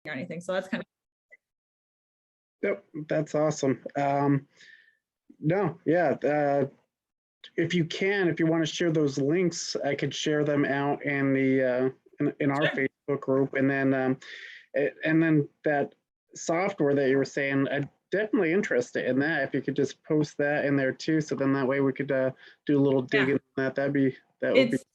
or anything. So that's kind of. Yep, that's awesome. No, yeah. If you want to share those links, I could share them out in the in our Sure. Facebook group, and then that software that you were saying, I'm definitely interested in that. If you could just post that in there too, so then that way we could do a little digging on that. That would be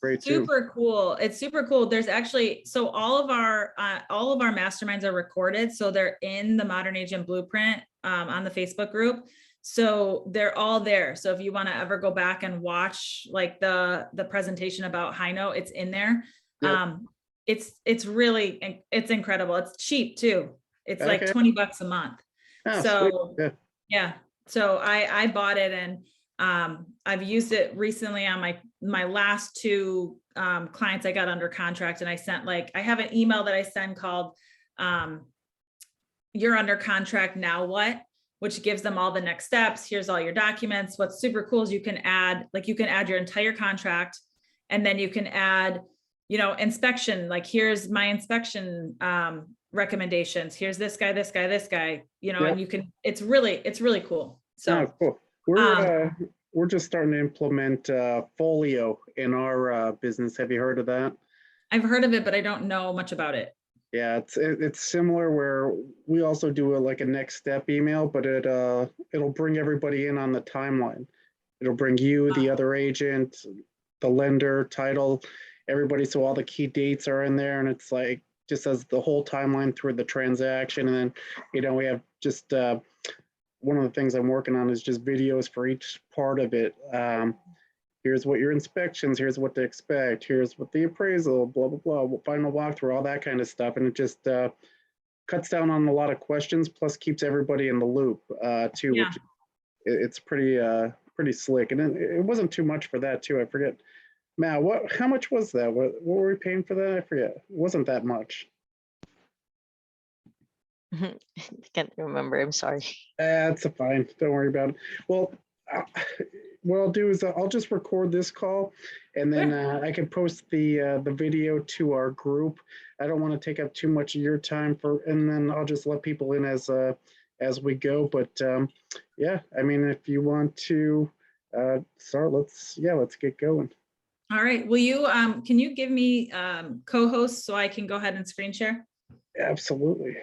great too. Super cool. It's super cool. There's actually, so all of our masterminds are recorded. So they're in the Modern Agent Blueprint on the Facebook group. So they're all there. So if you want to ever go back and watch like the presentation about High Note, it's in there. Yep. It's really, it's incredible. It's cheap too. It's like $20 a month. Oh, so yeah. So I bought it, and I've used it recently on my last two clients I got under contract, and I sent I have an email that I send called "You're under contract, now what?" which gives them all the next steps. Here's all your documents. What's super cool is you can add your entire contract, and then you can add, inspection. Like, here's my inspection recommendations. Here's this guy, and you can. It's really cool. So cool. We're just starting to implement Folio in our business. Have you heard of that? I've heard of it, but I don't know much about it. Yeah, it's similar, where we also do a next step email, but it'll bring everybody in on the timeline. It'll bring you, the other agent, the lender, title, everybody. So all the key dates are in there, and it's just says the whole timeline through the transaction. And then, we have just one of the things I'm working on is just videos for each part of it. Here's what your inspections, here's what to expect, here's what the appraisal, blah, blah, blah, final walkthrough, all that kind of stuff. And it just cuts down on a lot of questions, plus keeps everybody in the loop too, which it's pretty slick. And it wasn't too much for that too. I forget. Matt, how much was that? What were we paying for that? I forget. It wasn't that much. I can't remember. I'm sorry. That's fine. Don't worry about it. Well, what I'll do is I'll just record this call, and then I can post the video to our group. I don't want to take up too much of your time and then I'll just let people in as we go. But yeah, I mean, if you want to start, let's get going. All right. Will you can you give me co-host so I can go ahead and screen share? Absolutely.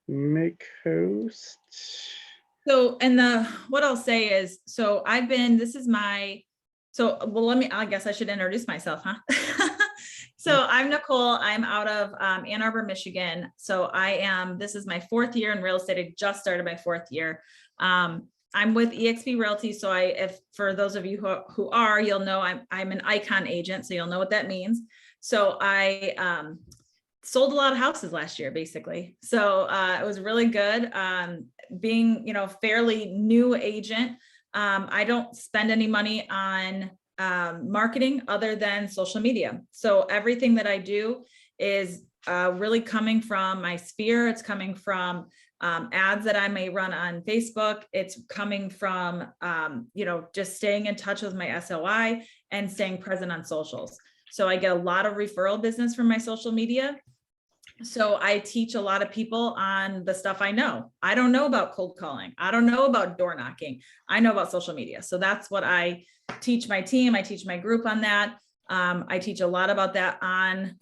Make host. So, and what I'll say is, so I guess I should introduce myself, huh? So I'm Nicole. I'm out of Ann Arbor, Michigan. So this is my 4th year in real estate. I just started my 4th year. I'm with Exp Realty. So for those of you who are, you'll know I'm an icon agent. So you'll know what that means. So I sold a lot of houses last year, basically. So it was really good. Being, fairly new agent, I don't spend any money on marketing other than social media. So everything that I do is really coming from my sphere. It's coming from ads that I may run on Facebook. It's coming from, just staying in touch with my SOI and staying present on socials. So I get a lot of referral business from my social media. So I teach a lot of people on the stuff I know. I don't know about cold calling. I don't know about door knocking. I know about social media. So that's what I teach my team. I teach my group on that. I teach a lot about that on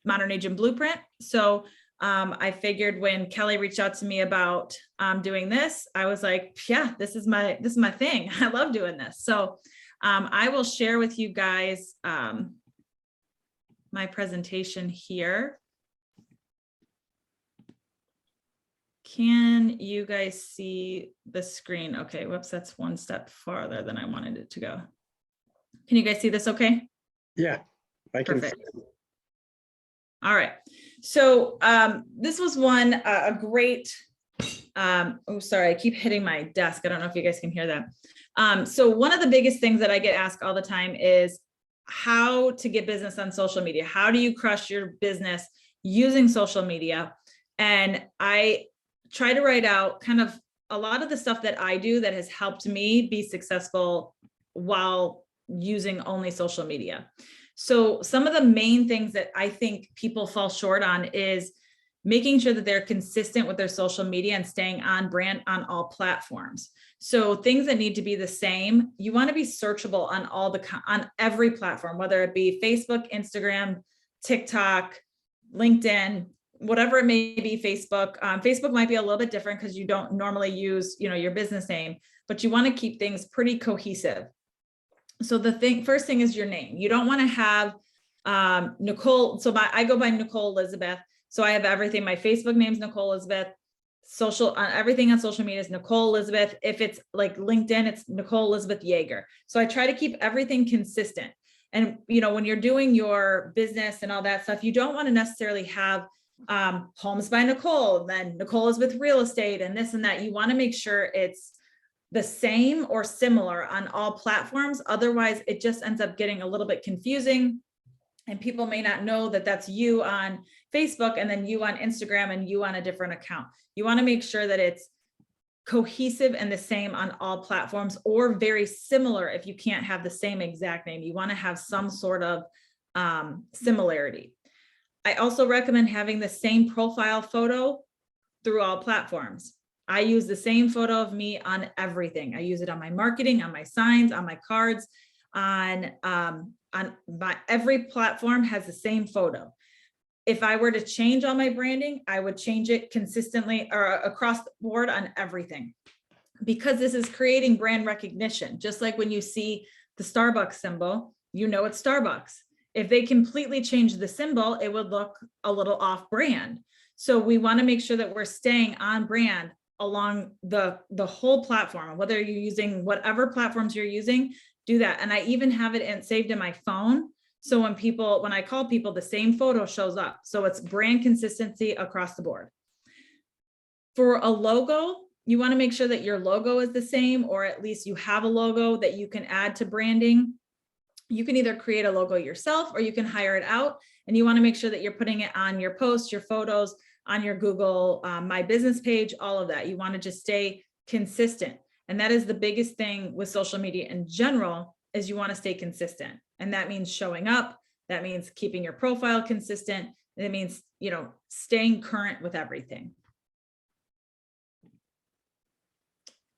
Modern Agent Blueprint. So I figured when Kelly reached out to me about doing this, I was like, yeah, this is my thing. I love doing this. So I will share with you guys my presentation here. Can you guys see the screen? Okay, whoops, that's one step farther than I wanted it to go. Can you guys see this okay? Yeah, I can. Perfect. All right, so this was a great, oh, sorry, I keep hitting my desk. I don't know if you guys can hear that. So one of the biggest things that I get asked all the time is how to get business on social media. How do you crush your business using social media? And I try to write out kind of a lot of the stuff that I do that has helped me be successful while using only social media. So some of the main things that I think people fall short on is making sure that they're consistent with their social media and staying on brand on all platforms. So things that need to be the same, you want to be searchable on on every platform, whether it be Facebook, Instagram, TikTok, LinkedIn, whatever it may be. Facebook, Facebook might be a little bit different because you don't normally use, your business name, but you want to keep things pretty cohesive. So first thing is your name. You don't want to have Nicole. So I go by Nicole Elizabeth. So I have everything. My Facebook name's Nicole Elizabeth. Everything on social media is Nicole Elizabeth. If it's like LinkedIn, it's Nicole Elizabeth Yeager. So I try to keep everything consistent. And when you're doing your business and all that stuff, you don't want to necessarily have Homes by Nicole, then Nicole is with real estate and this and that. You want to make sure it's the same or similar on all platforms. Otherwise, it just ends up getting a little bit confusing. And people may not know that that's you on Facebook and then you on Instagram and you on a different account. You want to make sure that it's cohesive and the same on all platforms, or very similar. If you can't have the same exact name, you want to have some sort of similarity. I also recommend having the same profile photo through all platforms. I use the same photo of me on everything. I use it on my marketing, on my signs, on my cards, on every platform has the same photo. If I were to change all my branding, I would change it consistently or across the board on everything, because this is creating brand recognition. Just like when you see the Starbucks symbol, it's Starbucks. If they completely change the symbol, it would look a little off brand. So we want to make sure that we're staying on brand along the whole platform, whether you're using whatever platforms you're using, do that. And I even have it saved in my phone. So when I call people, the same photo shows up. So it's brand consistency across the board. For a logo, you want to make sure that your logo is the same, or at least you have a logo that you can add to branding. You can either create a logo yourself or you can hire it out. And you want to make sure that you're putting it on your posts, your photos, on your Google My Business page, all of that. You want to just stay consistent. And that is the biggest thing with social media in general, is you want to stay consistent. And that means showing up. That means keeping your profile consistent. And it means, staying current with everything.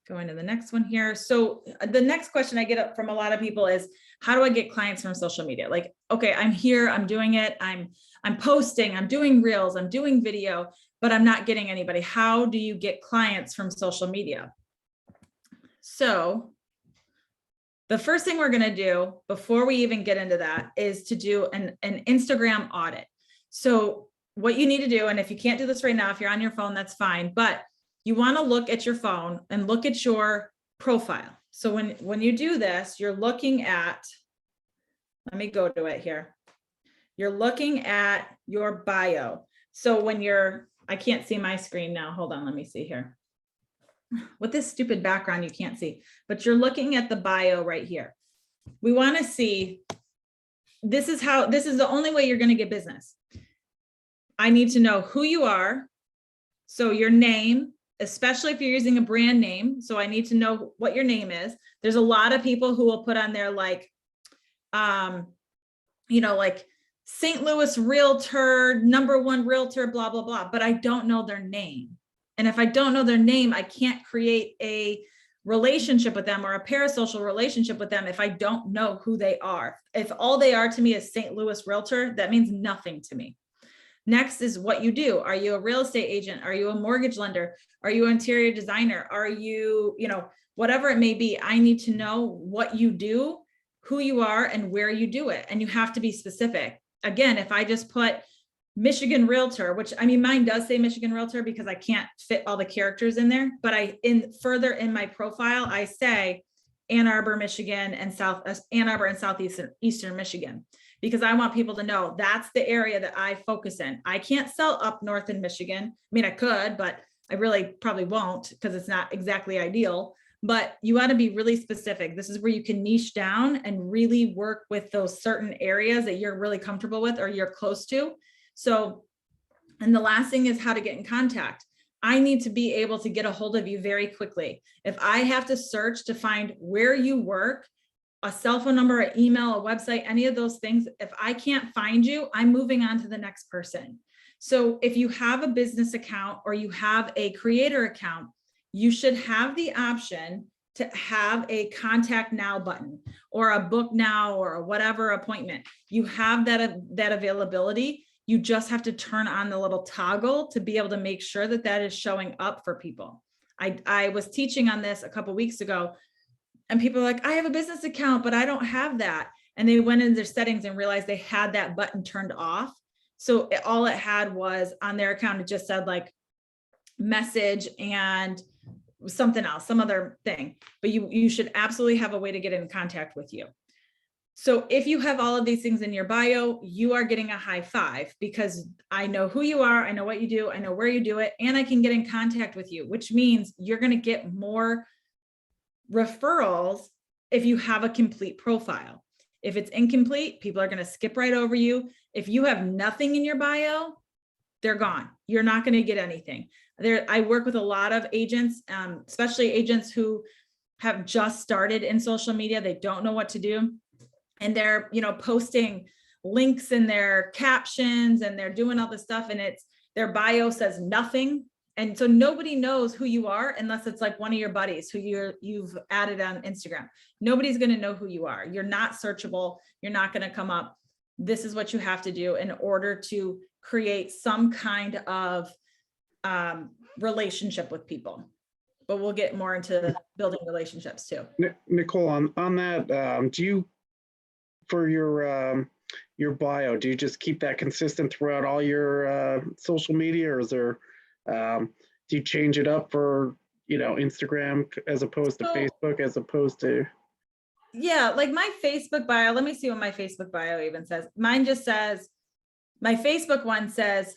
Going to the next one here. So the next question I get up from a lot of people is, how do I get clients from social media? Like, okay, I'm here, I'm doing it. I'm posting, I'm doing reels, I'm doing video, but I'm not getting anybody. How do you get clients from social media? So the first thing we're going to do before we even get into that is to do an Instagram audit. So what you need to do, and if you can't do this right now, if you're on your phone, that's fine, but you want to look at your phone and look at your profile. So when you do this, you're looking at, let me go to it here. You're looking at your bio. So I can't see my screen now. Hold on, let me see here. With this stupid background, you can't see, but you're looking at the bio right here. We want to see, this is the only way you're going to get business. I need to know who you are. So your name, especially if you're using a brand name. So I need to know what your name is. There's a lot of people who will put on there like St. Louis Realtor, #1 Realtor, blah, blah, blah, but I don't know their name. And if I don't know their name, I can't create a relationship with them or a parasocial relationship with them if I don't know who they are. If all they are to me is St. Louis Realtor, that means nothing to me. Next is what you do. Are you a real estate agent? Are you a mortgage lender? Are you an interior designer? Are you, whatever it may be, I need to know what you do, who you are, and where you do it. And you have to be specific. Again, if I just put Michigan Realtor, which mine does say Michigan Realtor because I can't fit all the characters in there, but further in my profile, I say Ann Arbor, Michigan, and southeastern Michigan, because I want people to know that's the area that I focus in. I can't sell up north in Michigan. I could, but I really probably won't because it's not exactly ideal. But you want to be really specific. This is where you can niche down and really work with those certain areas that you're really comfortable with or you're close to. So, and the last thing is how to get in contact. I need to be able to get a hold of you very quickly. If I have to search to find where you work, a cell phone number, an email, a website, any of those things. If I can't find you, I'm moving on to the next person. So if you have a business account or you have a creator account, you should have the option to have a contact now button or a book now or a whatever appointment. You have that availability. You just have to turn on the little toggle to be able to make sure that that is showing up for people. I was teaching on this a couple of weeks ago, and people are like, I have a business account, but I don't have that. And they went into their settings and realized they had that button turned off. So all it had was on their account, it just said like message and something else, some other thing, but you should absolutely have a way to get in contact with you. So if you have all of these things in your bio, you are getting a high five because I know who you are, I know what you do, I know where you do it, and I can get in contact with you, which means you're going to get more referrals if you have a complete profile. If it's incomplete, people are going to skip right over you. If you have nothing in your bio, they're gone. You're not going to get anything. I work with a lot of agents, especially agents who have just started in social media. They don't know what to do. And they're, posting links in their captions and they're doing all this stuff. And their bio says nothing. And so nobody knows who you are unless it's like one of your buddies who you've added on Instagram. Nobody's going to know who you are. You're not searchable. You're not going to come up. This is what you have to do in order to create some kind of relationship with people. But we'll get more into building relationships too. Nicole, on that, do you, for your bio, do you just keep that consistent throughout all your social media, or is there, do you change it up for, Instagram as opposed to Facebook, as opposed to? Yeah, like my Facebook bio, let me see what my Facebook bio even says. Mine just says, my Facebook one says,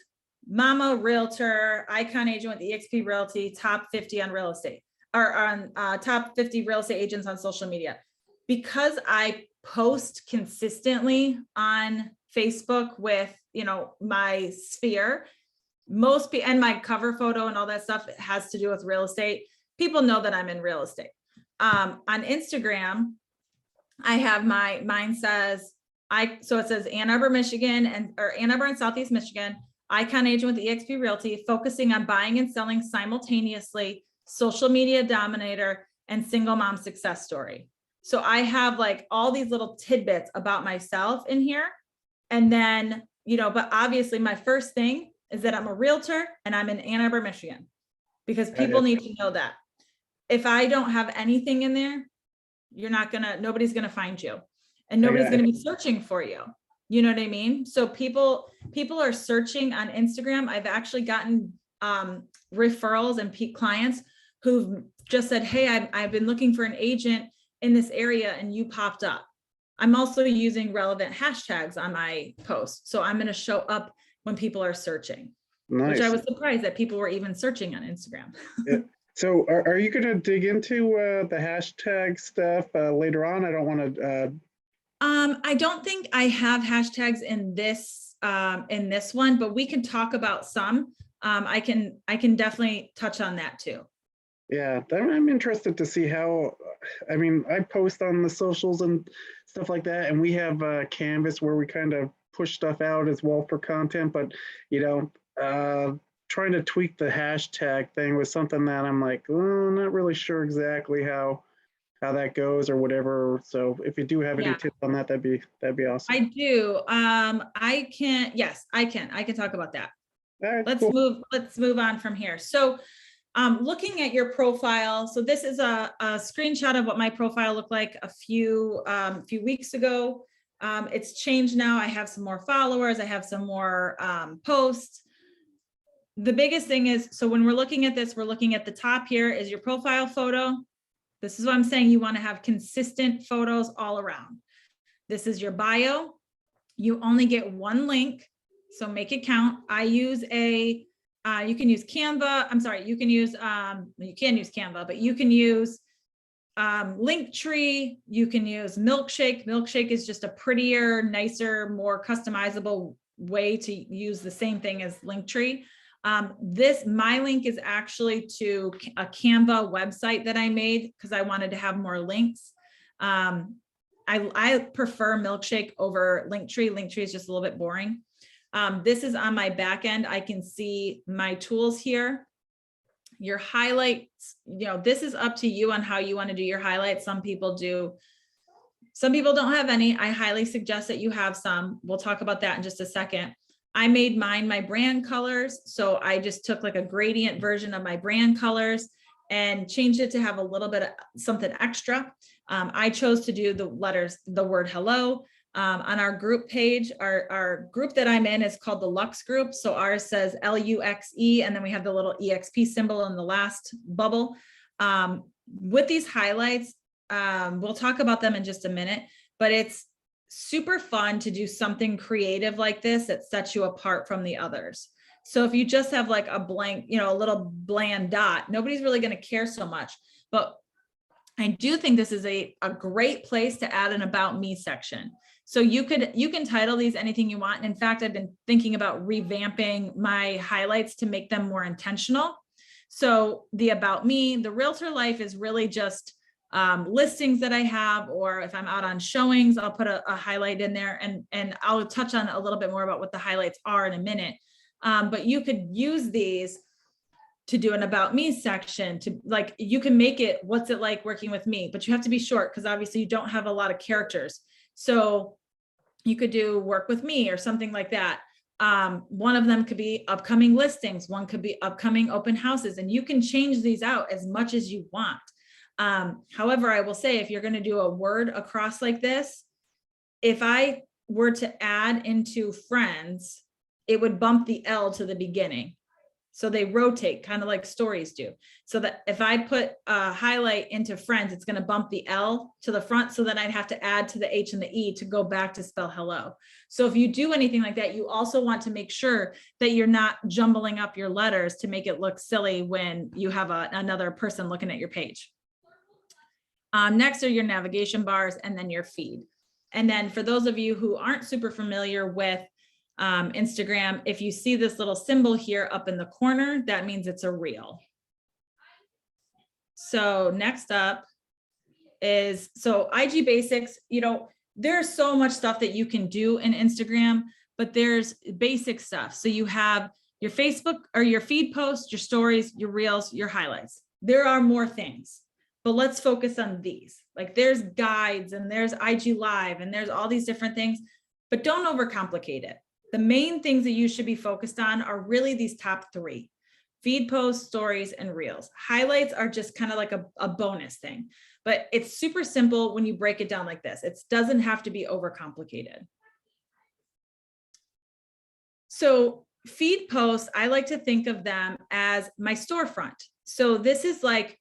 Mama Realtor, icon agent with EXP Realty, top 50 on real estate, or on top 50 real estate agents on social media. Because I post consistently on Facebook with, my sphere, and my cover photo and all that stuff has to do with real estate. People know that I'm in real estate. On Instagram, I have mine says, so it says Ann Arbor, Michigan, or Ann Arbor and Southeast Michigan, icon agent with EXP Realty, focusing on buying and selling simultaneously, social media dominator, and single mom success story. So I have like all these little tidbits about myself in here. And then, but obviously my first thing is that I'm a realtor and I'm in Ann Arbor, Michigan, because people need to know that. If I don't have anything in there, nobody's gonna find you, and nobody's gonna be searching for you. You know what I mean? So people are searching on Instagram. I've actually gotten referrals and clients who've just said, hey, I've been looking for an agent in this area and you popped up. I'm also using relevant hashtags on my post. So I'm going to show up when people are searching, which I was surprised that people were even searching on Instagram. Yeah. So are you going to dig into the hashtag stuff later on? I don't want to. I don't think I have hashtags in this one, but we can talk about some. I can definitely touch on that too. Yeah, I'm interested to see how, I post on the socials and stuff like that, and we have Canvas where we kind of push stuff out as well for content, but, trying to tweak the hashtag thing was something that I'm like, oh, not really sure exactly how that goes or whatever. So if you do have any tips on that, that'd be awesome. I do. I can talk about that. All right, let's move on from here. So looking at your profile. So this is a screenshot of what my profile looked like a few weeks ago. It's changed now. I have some more followers. I have some more posts. The biggest thing is, so when we're looking at this, we're looking at the top here is your profile photo. This is what I'm saying. You want to have consistent photos all around. This is your bio. You only get one link, so make it count. I use you can use Canva. I'm sorry, you can use, you can use Canva, but you can use Linktree. You can use Milkshake. Milkshake is just a prettier, nicer, more customizable way to use the same thing as Linktree. My link is actually to a Canva website that I made because I wanted to have more links. I prefer Milkshake over Linktree. Linktree is just a little bit boring. This is on my back end. I can see my tools here. Your highlights, this is up to you on how you want to do your highlights. Some people do. Some people don't have any. I highly suggest that you have some. We'll talk about that in just a second. I made mine my brand colors. So I just took like a gradient version of my brand colors and changed it to have a little bit of something extra. I chose to do the word hello. On our group page, our group that I'm in is called the Lux group. So ours says LUXE, and then we have the little EXP symbol in the last bubble. With these highlights, we'll talk about them in just a minute, but it's super fun to do something creative like this that sets you apart from the others. So if you just have like a blank, a little bland dot, nobody's really going to care so much. But I do think this is a great place to add an about me section. So you can title these anything you want. And in fact, I've been thinking about revamping my highlights to make them more intentional. So the about me, the realtor life is really just listings that I have, or if I'm out on showings, I'll put a highlight in there, and I'll touch on a little bit more about what the highlights are in a minute. But you could use these to do an about me section, to like, you can make it, what's it like working with me, but you have to be short because obviously you don't have a lot of characters. So you could do work with me or something like that. One of them could be upcoming listings. One could be upcoming open houses, and you can change these out as much as you want. However, I will say, if you're going to do a word across like this, if I were to add into friends, it would bump the L to the beginning. So they rotate kind of like stories do. So that if I put a highlight into friends, it's going to bump the L to the front. So then I'd have to add to the H and the E to go back to spell hello. So if you do anything like that, you also want to make sure that you're not jumbling up your letters to make it look silly when you have another person looking at your page. Next are your navigation bars and then your feed. And then for those of you who aren't super familiar with Instagram, if you see this little symbol here up in the corner, that means it's a reel. So next up is, so IG basics, there's so much stuff that you can do in Instagram, but there's basic stuff. So you have your Facebook or your feed posts, your stories, your reels, your highlights. There are more things, but let's focus on these. Like there's guides and there's IG live and there's all these different things, but don't overcomplicate it. The main things that you should be focused on are really these top three: feed posts, stories, and reels. Highlights are just kind of like a bonus thing, but it's super simple when you break it down like this. It doesn't have to be overcomplicated. So feed posts, I like to think of them as my storefront. So this is like,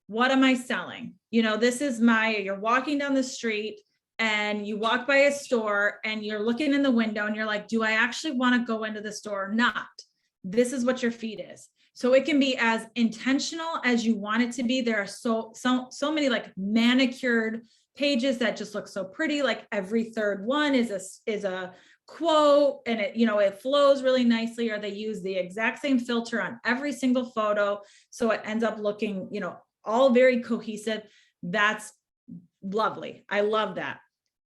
what am I selling? This is you're walking down the street and you walk by a store and you're looking in the window and you're like, do I actually want to go into the store or not? This is what your feed is. So it can be as intentional as you want it to be. There are so many like manicured pages that just look so pretty. Like every third one is a quote, and it flows really nicely, or they use the exact same filter on every single photo. So it ends up looking, all very cohesive. That's lovely. I love that.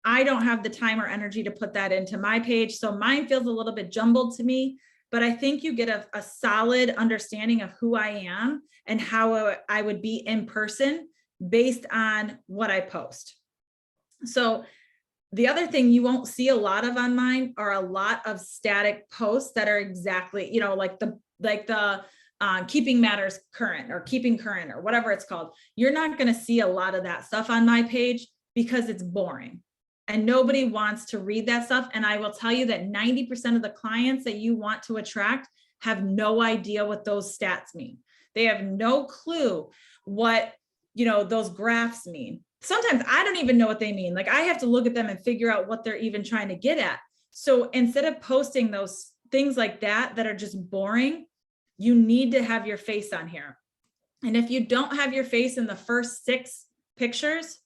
I don't have the time or energy to put that into my page. So mine feels a little bit jumbled to me, but I think you get a solid understanding of who I am and how I would be in person based on what I post. So the other thing you won't see a lot of on mine are a lot of static posts that are exactly, like the keeping matters current or keeping current or whatever it's called. You're not going to see a lot of that stuff on my page because it's boring and nobody wants to read that stuff. And I will tell you that 90% of the clients that you want to attract have no idea what those stats mean. They have no clue what, those graphs mean. Sometimes I don't even know what they mean. Like I have to look at them and figure out what they're even trying to get at. So instead of posting those things like that are just boring, you need to have your face on here. And if you don't have your face in the first 6 pictures,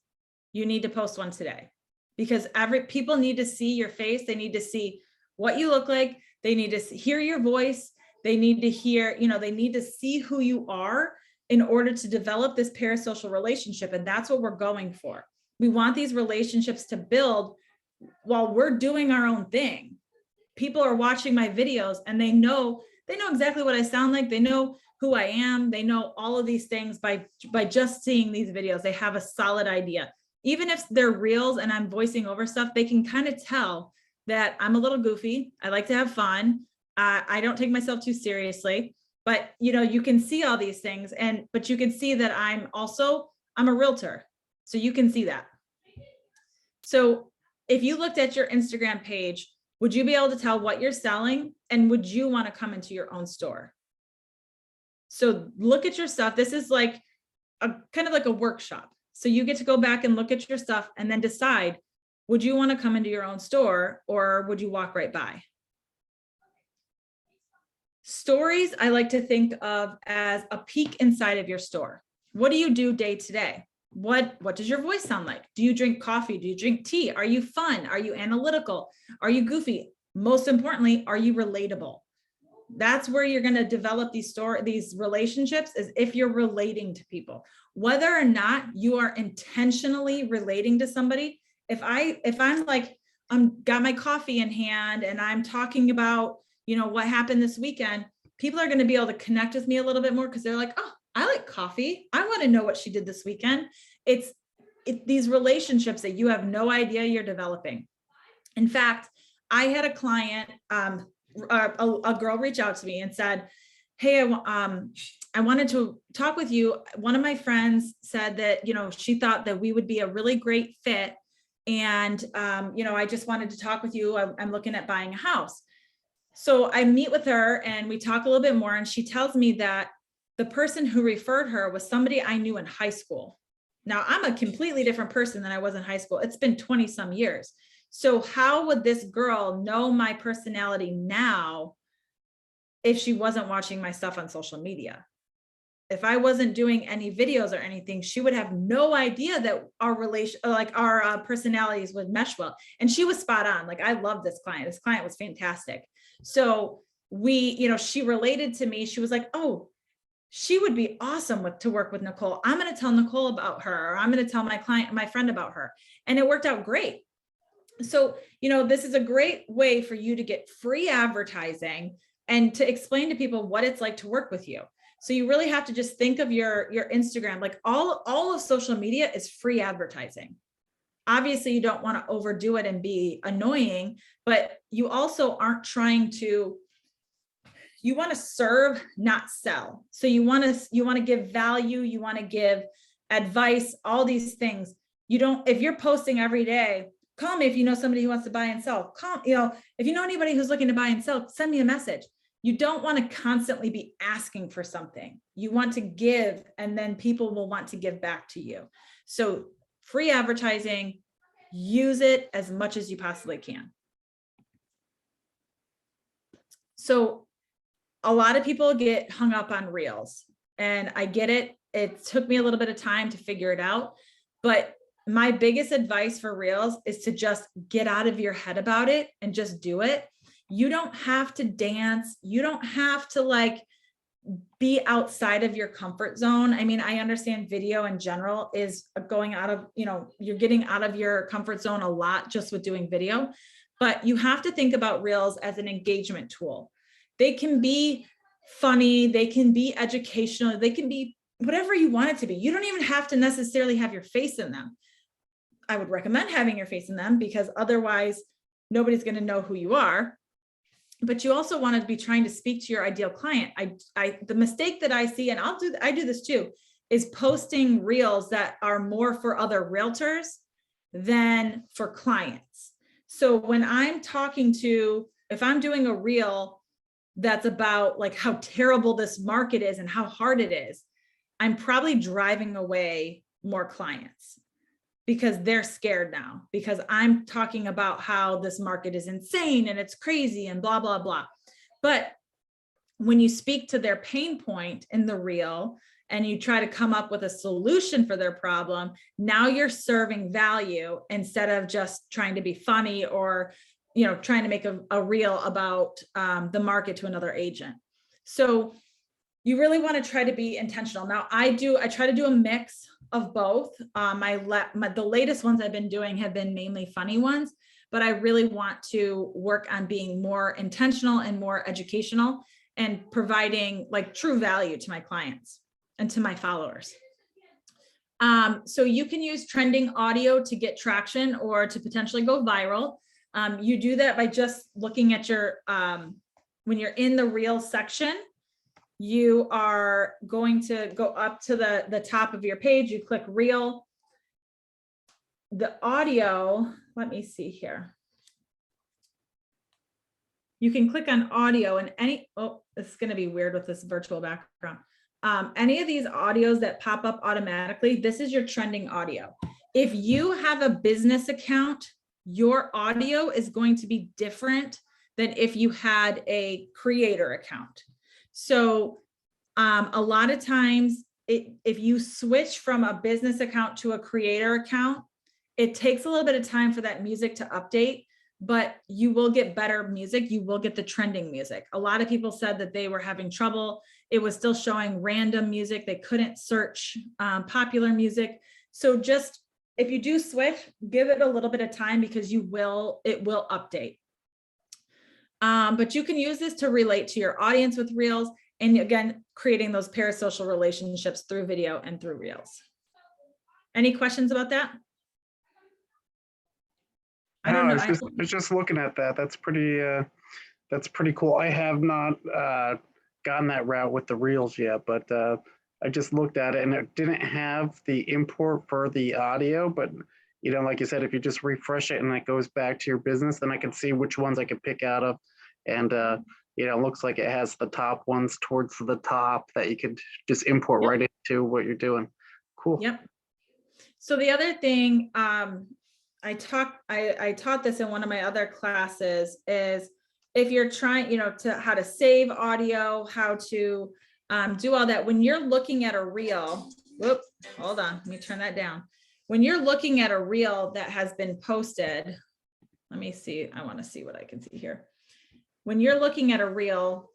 you need to post one today, because people need to see your face. They need to see what you look like. They need to hear your voice. They need to hear, they need to see who you are in order to develop this parasocial relationship. And that's what we're going for. We want these relationships to build while we're doing our own thing. People are watching my videos and they know exactly what I sound like. They know who I am. They know all of these things by just seeing these videos. They have a solid idea. Even if they're reels and I'm voicing over stuff, they can kind of tell that I'm a little goofy. I like to have fun. I don't take myself too seriously, but you can see all these things, but you can see that I'm a realtor. So you can see that. So if you looked at your Instagram page, would you be able to tell what you're selling? And would you want to come into your own store? So look at your stuff. This is like kind of like a workshop. So you get to go back and look at your stuff and then decide, would you want to come into your own store or would you walk right by? Stories, I like to think of as a peek inside of your store. What do you do day to day? What does your voice sound like? Do you drink coffee? Do you drink tea? Are you fun? Are you analytical? Are you goofy? Most importantly, are you relatable? That's where you're going to develop these relationships, is if you're relating to people, whether or not you are intentionally relating to somebody. If I'm like, got my coffee in hand and I'm talking about, what happened this weekend, people are going to be able to connect with me a little bit more because they're like, oh, I like coffee. I want to know what she did this weekend. It's these relationships that you have no idea you're developing. In fact, I had a client, a girl reach out to me and said, hey, I wanted to talk with you. One of my friends said that, she thought that we would be a really great fit. And, I just wanted to talk with you. I'm looking at buying a house. So I meet with her and we talk a little bit more. And she tells me that the person who referred her was somebody I knew in high school. Now I'm a completely different person than I was in high school. It's been 20 some years. So how would this girl know my personality now if she wasn't watching my stuff on social media? If I wasn't doing any videos or anything, she would have no idea that our personalities would mesh well. And she was spot on. Like, I love this client. This client was fantastic. So she related to me. She was like, oh, she would be awesome to work with Nicole. I'm going to tell Nicole about her, or I'm going to tell my friend about her. And it worked out great. So, this is a great way for you to get free advertising and to explain to people what it's like to work with you. So you really have to just think of your Instagram, like all of social media is free advertising. Obviously, you don't want to overdo it and be annoying, but you also aren't trying to, you want to serve, not sell. So you want to give value, you want to give advice, all these things. If you're posting every day, call me if you know somebody who wants to buy and sell. If you know anybody who's looking to buy and sell, send me a message. You don't want to constantly be asking for something. You want to give, and then people will want to give back to you. So free advertising, use it as much as you possibly can. So a lot of people get hung up on reels, and I get it. It took me a little bit of time to figure it out, but my biggest advice for reels is to just get out of your head about it and just do it. You don't have to dance. You don't have to be outside of your comfort zone. I mean, I understand video in general is going out of, you're getting out of your comfort zone a lot just with doing video, but you have to think about reels as an engagement tool. They can be funny. They can be educational. They can be whatever you want it to be. You don't even have to necessarily have your face in them. I would recommend having your face in them because otherwise nobody's going to know who you are. But you also want to be trying to speak to your ideal client. The mistake that I see, and I do this too, is posting reels that are more for other realtors than for clients. So when if I'm doing a reel that's about how terrible this market is and how hard it is, I'm probably driving away more clients because they're scared now, because I'm talking about how this market is insane and it's crazy and blah, blah, blah. But when you speak to their pain point in the reel and you try to come up with a solution for their problem, now you're serving value instead of just trying to be funny or, trying to make a reel about the market to another agent. So you really want to try to be intentional. Now I try to do a mix. of both. The latest ones I've been doing have been mainly funny ones, but I really want to work on being more intentional and more educational and providing like true value to my clients and to my followers. So you can use trending audio to get traction or to potentially go viral. You do that by just looking at your, when you're in the reel section, you are going to go up to the top of your page, you click reel. The audio, let me see here. You can click on audio and any, oh, this is going to be weird with this virtual background. Any of these audios that pop up automatically, this is your trending audio. If you have a business account, your audio is going to be different than if you had a creator account. So a lot of times, if you switch from a business account to a creator account, it takes a little bit of time for that music to update, but you will get better music. You will get the trending music. A lot of people said that they were having trouble. It was still showing random music. They couldn't search popular music. So just, if you do switch, give it a little bit of time because it will update. But you can use this to relate to your audience with reels. And again, creating those parasocial relationships through video and through reels. Any questions about that? I don't know. I was just looking at that. That's pretty cool. I have not gone that route with the reels yet, but I just looked at it and it didn't have the import for the audio, but you know, like you said, if you just refresh it and it goes back to your business, then I can see which ones I can pick out of. And you know, it looks like it has the top ones towards the top that you could just import right into what you're doing. Cool. Yep. So the other thing, I taught this in one of my other classes is if you're trying, you know, to how to save audio, how to do all that. When you're looking at a reel, whoops, hold on, let me turn that down. When you're looking at a reel that has been posted, let me see, I want to see what I can see here. When you're looking at a reel,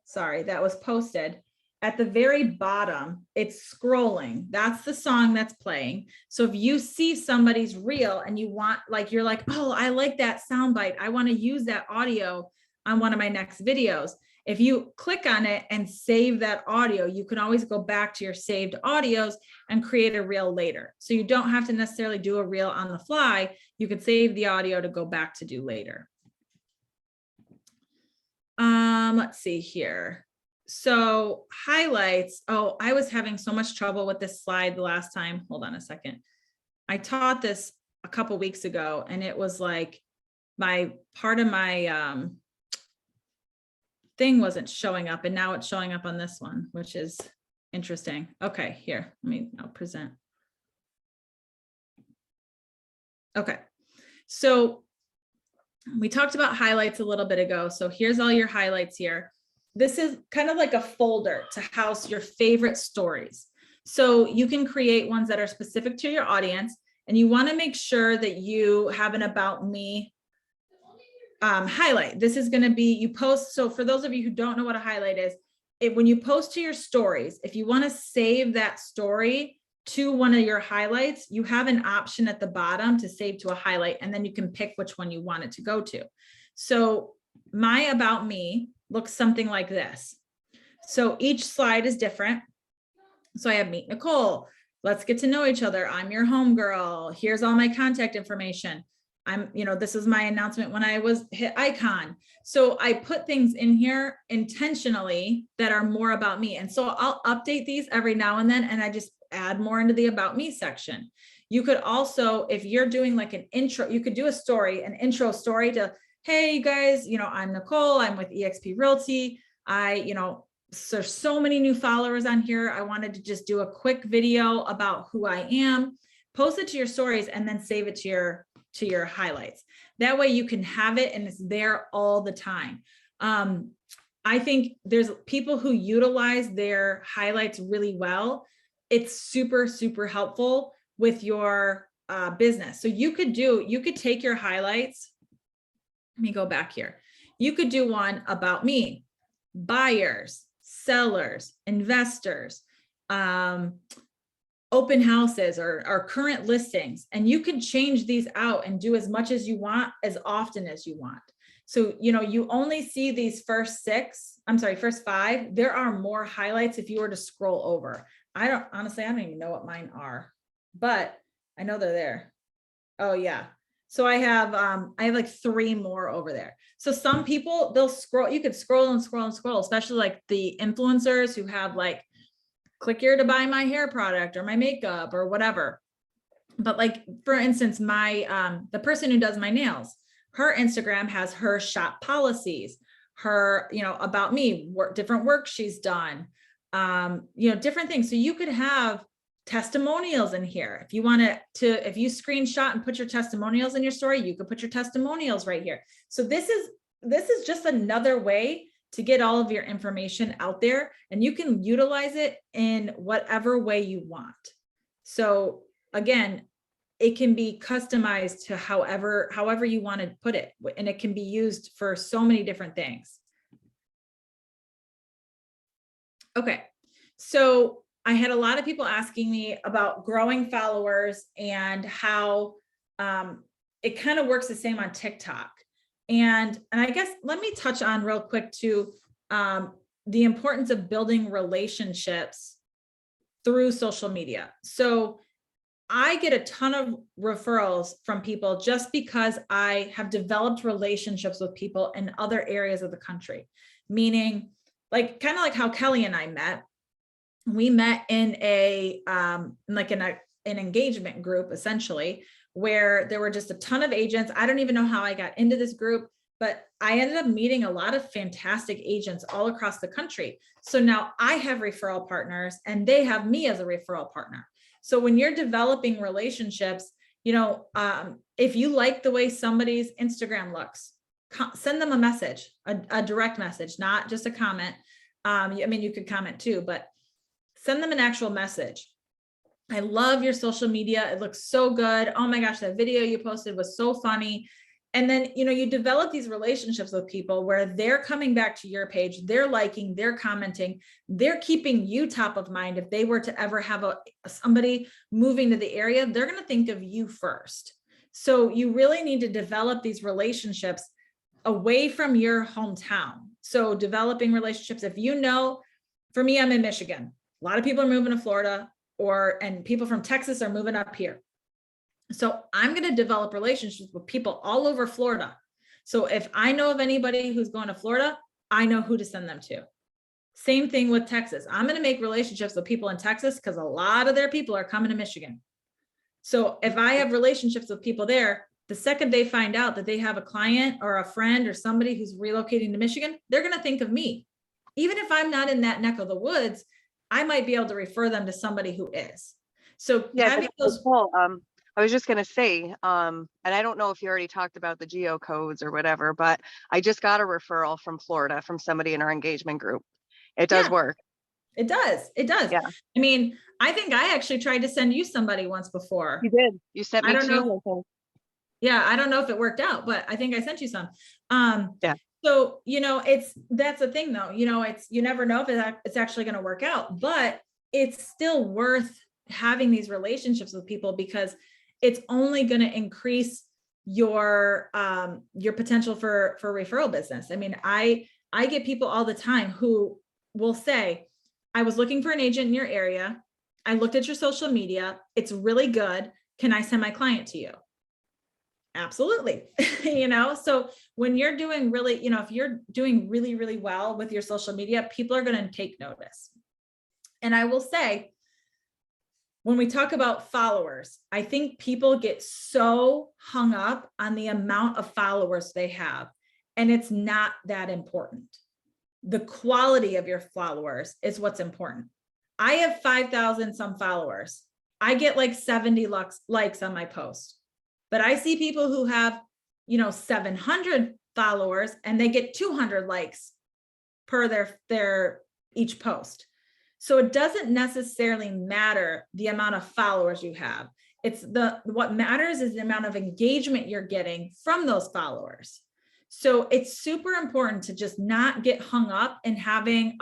sorry, that was posted, at the very bottom, it's scrolling. That's the song that's playing. So if you see somebody's reel and you want, like, you're like, oh, I like that soundbite. I want to use that audio on one of my next videos. If you click on it and save that audio, you can always go back to your saved audios and create a reel later. So you don't have to necessarily do a reel on the fly. You could save the audio to go back to do later. Let's see here. So highlights. Oh, I was having so much trouble with this slide the last time. Hold on a second. I taught this a couple weeks ago and it was like part of my thing wasn't showing up and now it's showing up on this one, which is interesting. Okay, here, let me now present. Okay, so we talked about highlights a little bit ago. So here's all your highlights here. This is kind of like a folder to house your favorite stories. So you can create ones that are specific to your audience, and you want to make sure that you have an about me highlight. This is going to be, you post. So for those of you who don't know what a highlight is, when you post to your stories, if you want to save that story to one of your highlights, you have an option at the bottom to save to a highlight, and then you can pick which one you want it to go to. So my about me looks something like this. So each slide is different. So I have meet Nicole. Let's get to know each other. I'm your homegirl. Here's all my contact information. This is my announcement when I was hit icon. So I put things in here intentionally that are more about me. And so I'll update these every now and then, and I just add more into the about me section. You could also, if you're doing like an intro, you could do a story, an intro story to, hey, you guys, I'm Nicole, I'm with Exp Realty. There's so many new followers on here. I wanted to just do a quick video about who I am, post it to your stories, and then save it to your highlights. That way you can have it and it's there all the time. I think there's people who utilize their highlights really well. It's super, super helpful with your business. So you could take your highlights. Let me go back here. You could do one about me, buyers, sellers, investors, open houses or current listings, and you can change these out and do as much as you want, as often as you want. So, you only see these first first 5. There are more highlights if you were to scroll over. I don't even know what mine are, but I know they're there. Oh yeah. So I have like 3 more over there. So some people, they'll scroll, you could scroll and scroll and scroll, especially like the influencers who have like, click here to buy my hair product or my makeup or whatever. But like, for instance, the person who does my nails, her Instagram has her shop policies, her, about me, different work she's done, different things. So you could have testimonials in here. If you want if you screenshot and put your testimonials in your story, you could put your testimonials right here. So this is just another way to get all of your information out there, and you can utilize it in whatever way you want. So again, it can be customized to however you want to put it, and it can be used for so many different things. Okay, so I had a lot of people asking me about growing followers and how it kind of works the same on TikTok. And I guess let me touch on real quick too, the importance of building relationships through social media. So I get a ton of referrals from people just because I have developed relationships with people in other areas of the country, meaning like kind of like how Kelly and I met. We met in an engagement group, essentially, where there were just a ton of agents. I don't even know how I got into this group, but I ended up meeting a lot of fantastic agents all across the country. So now I have referral partners and they have me as a referral partner. So when you're developing relationships, if you like the way somebody's Instagram looks, send them a message, a direct message, not just a comment. You could comment too, but send them an actual message. I love your social media. It looks so good. Oh my gosh, that video you posted was so funny. And then, you develop these relationships with people where they're coming back to your page, they're liking, they're commenting, they're keeping you top of mind. If they were to ever have somebody moving to the area, they're going to think of you first. So you really need to develop these relationships away from your hometown. So developing relationships, for me, I'm in Michigan. A lot of people are moving to Florida, and people from Texas are moving up here. So I'm going to develop relationships with people all over Florida. So if I know of anybody who's going to Florida, I know who to send them to. Same thing with Texas. I'm going to make relationships with people in Texas because a lot of their people are coming to Michigan. So if I have relationships with people there, the second they find out that they have a client or a friend or somebody who's relocating to Michigan, they're going to think of me. Even if I'm not in that neck of the woods, I might be able to refer them to somebody who is. So Yeah, having that's those. cool. I was just going to say, and I don't know if you already talked about the geo codes or whatever, but I just got a referral from Florida from somebody in our engagement group. It does work. It does. It does. Yeah. I think I actually tried to send you somebody once before. You did. You sent me I don't two. know. Yeah, I don't know if it worked out, but I think I sent you some. Yeah. So, that's the thing though, you never know if it's actually going to work out, but it's still worth having these relationships with people because it's only going to increase your potential for referral business. I get people all the time who will say, I was looking for an agent in your area. I looked at your social media. It's really good. Can I send my client to you? Absolutely. So when you're doing if you're doing really, really well with your social media, people are going to take notice. And I will say, when we talk about followers, I think people get so hung up on the amount of followers they have, and it's not that important. The quality of your followers is what's important. I have 5,000 some followers. I get like 70 likes on my post. But I see people who have, 700 followers and they get 200 likes per their each post. So it doesn't necessarily matter the amount of followers you have. What matters is the amount of engagement you're getting from those followers. So it's super important to just not get hung up in having,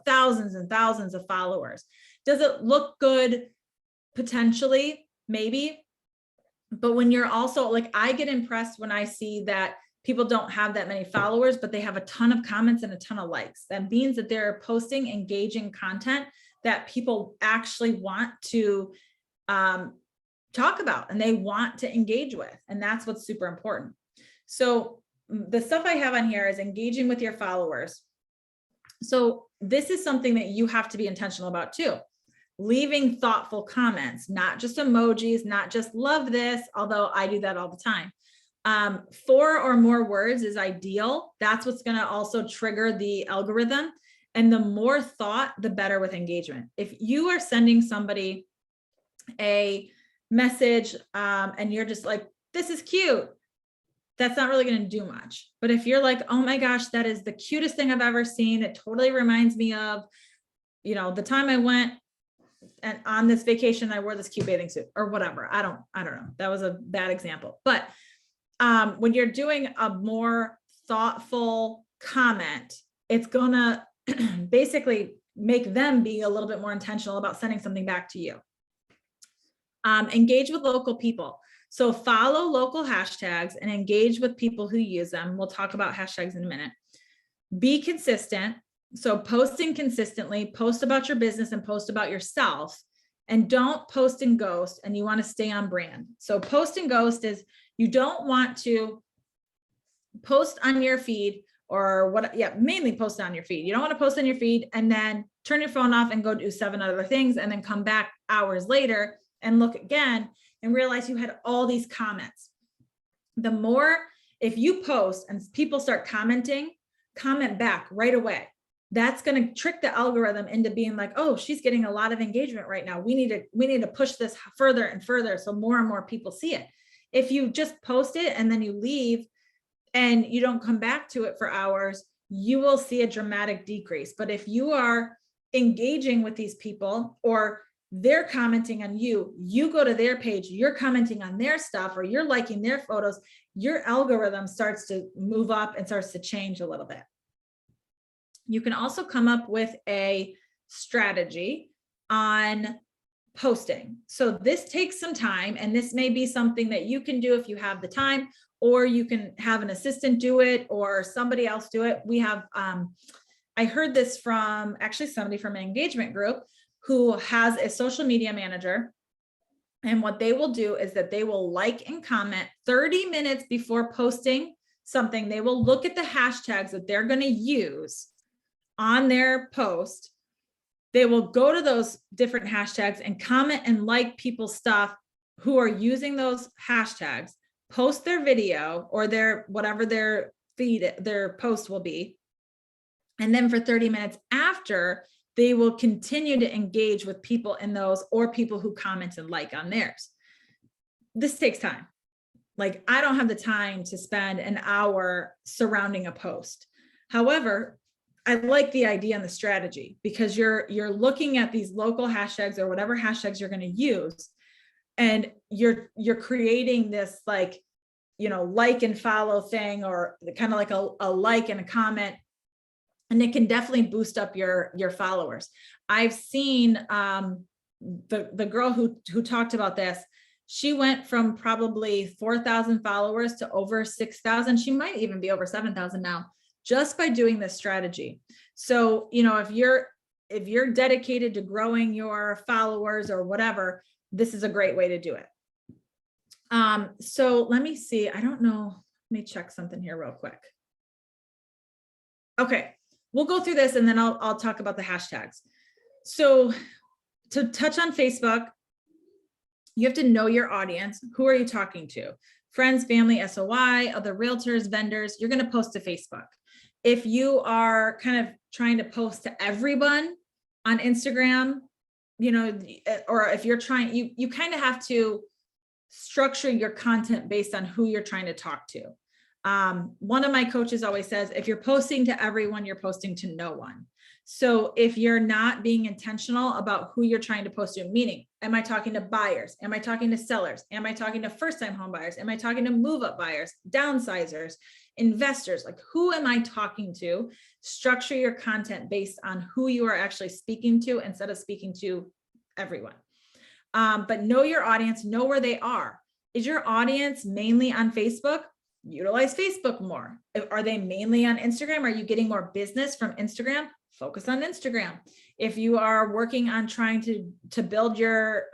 thousands and thousands of followers. Does it look good potentially, maybe. But when you're also like, I get impressed when I see that people don't have that many followers, but they have a ton of comments and a ton of likes. That means that they're posting engaging content that people actually want to talk about and they want to engage with. And that's what's super important. So the stuff I have on here is engaging with your followers. So this is something that you have to be intentional about too. Leaving thoughtful comments, not just emojis, not just love this, although I do that all the time. 4 or more words is ideal. That's what's going to also trigger the algorithm. And the more thought, the better with engagement. If you are sending somebody a message and you're just like, this is cute, that's not really going to do much. But if you're like, oh my gosh, that is the cutest thing I've ever seen. It totally reminds me of, you know, the time I went and on this vacation, I wore this cute bathing suit or whatever. I don't know. That was a bad example. But when you're doing a more thoughtful comment, it's gonna basically make them be a little bit more intentional about sending something back to you. Engage with local people. So follow local hashtags and engage with people who use them. We'll talk about hashtags in a minute. Be consistent. So posting consistently, post about your business and post about yourself, and don't post and ghost, and you want to stay on brand. So post and ghost is you don't want to post on your feed or what, mainly post on your feed. You don't want to post on your feed and then turn your phone off and go do 7 other things and then come back hours later and look again and realize you had all these comments. The more, if you post and people start commenting, comment back right away. That's going to trick the algorithm into being like, oh, she's getting a lot of engagement right now. We need to push this further and further so more and more people see it. If you just post it and then you leave and you don't come back to it for hours, you will see a dramatic decrease. But if you are engaging with these people or they're commenting on you, you go to their page, you're commenting on their stuff or you're liking their photos, your algorithm starts to move up and starts to change a little bit. You can also come up with a strategy on posting. So this takes some time, and this may be something that you can do if you have the time, or you can have an assistant do it or somebody else do it. We have, I heard this from actually somebody from an engagement group who has a social media manager. And what they will do is that they will like and comment 30 minutes before posting something. They will look at the hashtags that they're going to use on their post. They will go to those different hashtags and comment and like people's stuff who are using those hashtags, post their video or their whatever their feed, their post will be. And then for 30 minutes after, they will continue to engage with people in those or people who comment and like on theirs. This takes time. Like, I don't have the time to spend an hour surrounding a post. However, I like the idea and the strategy because you're looking at these local hashtags or whatever hashtags you're going to use, and you're creating this like, you know, like and follow thing, or kind of like a like and a comment, and it can definitely boost up your followers. I've seen the girl who talked about this. She went from probably 4,000 followers to over 6,000. She might even be over 7,000 now, just by doing this strategy. So, you know, if you're dedicated to growing your followers or whatever, this is a great way to do it. So let me see. I don't know. Let me check something here real quick. Okay, we'll go through this and then I'll talk about the hashtags. So to touch on Facebook, you have to know your audience. Who are you talking to? Friends, family, SOI, other realtors, vendors. You're going to post to Facebook. If you are kind of trying to post to everyone on Instagram, you know, or if you're trying, you kind of have to structure your content based on who you're trying to talk to. One of my coaches always says, if you're posting to everyone, you're posting to no one. So if you're not being intentional about who you're trying to post to, meaning, am I talking to buyers? Am I talking to sellers? Am I talking to first-time home buyers? Am I talking to move-up buyers, downsizers, investors? Like, who am I talking to? Structure your content based on who you are actually speaking to instead of speaking to everyone. But know your audience, know where they are. Is your audience mainly on Facebook? Utilize Facebook more. Are they mainly on Instagram? Are you getting more business from Instagram? Focus on Instagram. If you are working on trying to build your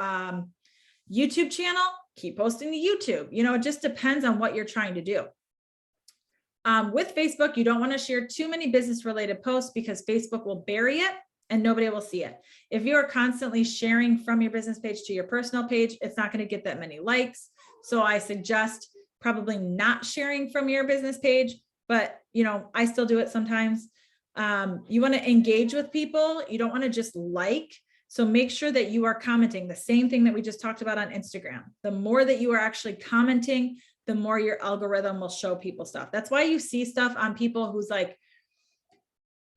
YouTube channel, keep posting to YouTube. You know, it just depends on what you're trying to do. With Facebook, you don't want to share too many business related posts because Facebook will bury it and nobody will see it. If you are constantly sharing from your business page to your personal page, it's not going to get that many likes. So I suggest probably not sharing from your business page, but you know, I still do it sometimes. You want to engage with people. You don't want to just like. So make sure that you are commenting the same thing that we just talked about on Instagram. The more that you are actually commenting, the more your algorithm will show people stuff. That's why you see stuff on people who's like,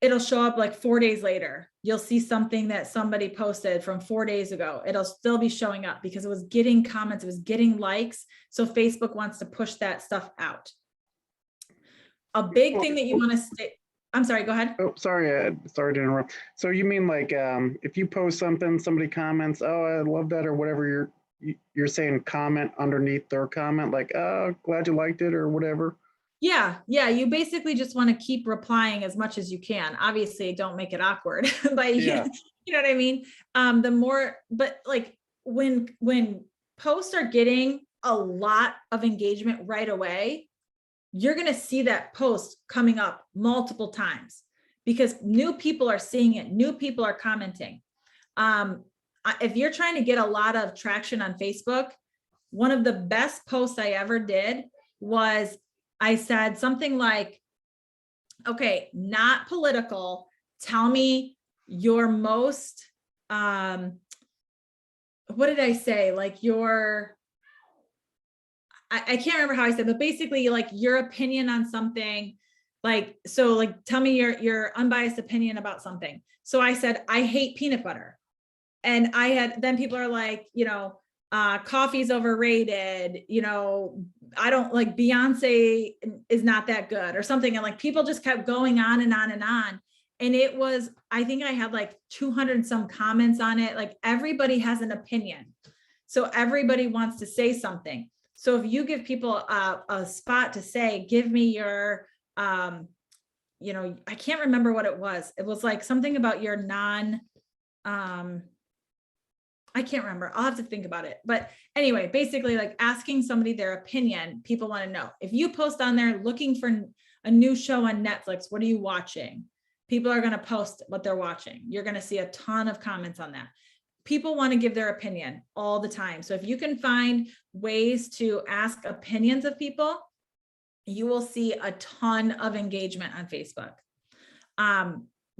it'll show up like 4 days later. You'll see something that somebody posted from 4 days ago. It'll still be showing up because it was getting comments, it was getting likes. So Facebook wants to push that stuff out. A big thing that you want to stay, I'm sorry, go ahead. Oh, sorry, sorry to interrupt. So you mean like, if you post something, somebody comments, oh, I love that, or whatever, you're saying comment underneath their comment, like, oh, glad you liked it, or whatever. Yeah, you basically just want to keep replying as much as you can. Obviously, don't make it awkward, but Yeah. you know what I mean? The more, but like when posts are getting a lot of engagement right away, you're going to see that post coming up multiple times because new people are seeing it. New people are commenting. If you're trying to get a lot of traction on Facebook, one of the best posts I ever did was I said something like, okay, not political. Tell me your most, what did I say? Like I can't remember how I said, but basically like your opinion on something, like, so like, tell me your unbiased opinion about something. So I said, I hate peanut butter. And then people are like, you know, coffee's overrated, you know, I don't like Beyonce is not that good or something. And like, people just kept going on and on and on. And it was, I think I had like 200 some comments on it. Like everybody has an opinion. So everybody wants to say something. So if you give people a spot to say, give me your, you know, I can't remember what it was. It was like something about your I can't remember. I'll have to think about it. But anyway, basically like asking somebody their opinion, people want to know. If you post on there looking for a new show on Netflix, what are you watching? People are going to post what they're watching. You're going to see a ton of comments on that. People want to give their opinion all the time. So if you can find ways to ask opinions of people, you will see a ton of engagement on Facebook.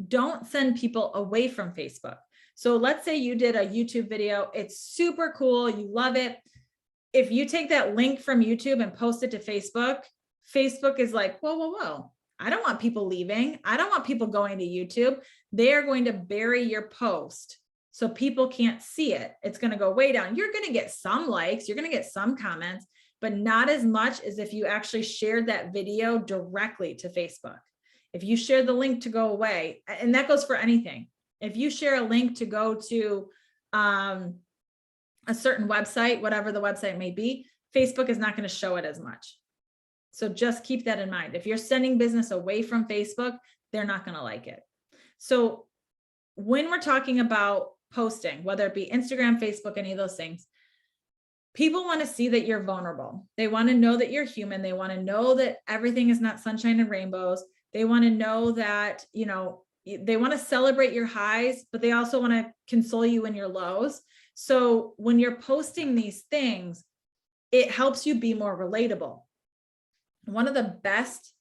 Don't send people away from Facebook. So let's say you did a YouTube video. It's super cool. You love it. If you take that link from YouTube and post it to Facebook, Facebook is like, whoa. I don't want people leaving. I don't want people going to YouTube. They are going to bury your post so people can't see it. It's going to go way down. You're going to get some likes. You're going to get some comments, but not as much as if you actually shared that video directly to Facebook. If you share the link to go away, and that goes for anything. If you share a link to go to a certain website, whatever the website may be, Facebook is not going to show it as much. So just keep that in mind. If you're sending business away from Facebook, they're not going to like it. So when we're talking about posting, whether it be Instagram, Facebook, any of those things, people want to see that you're vulnerable. They want to know that you're human. They want to know that everything is not sunshine and rainbows. They want to know that, you know, they want to celebrate your highs, but they also want to console you in your lows. So when you're posting these things, it helps you be more relatable. One of the best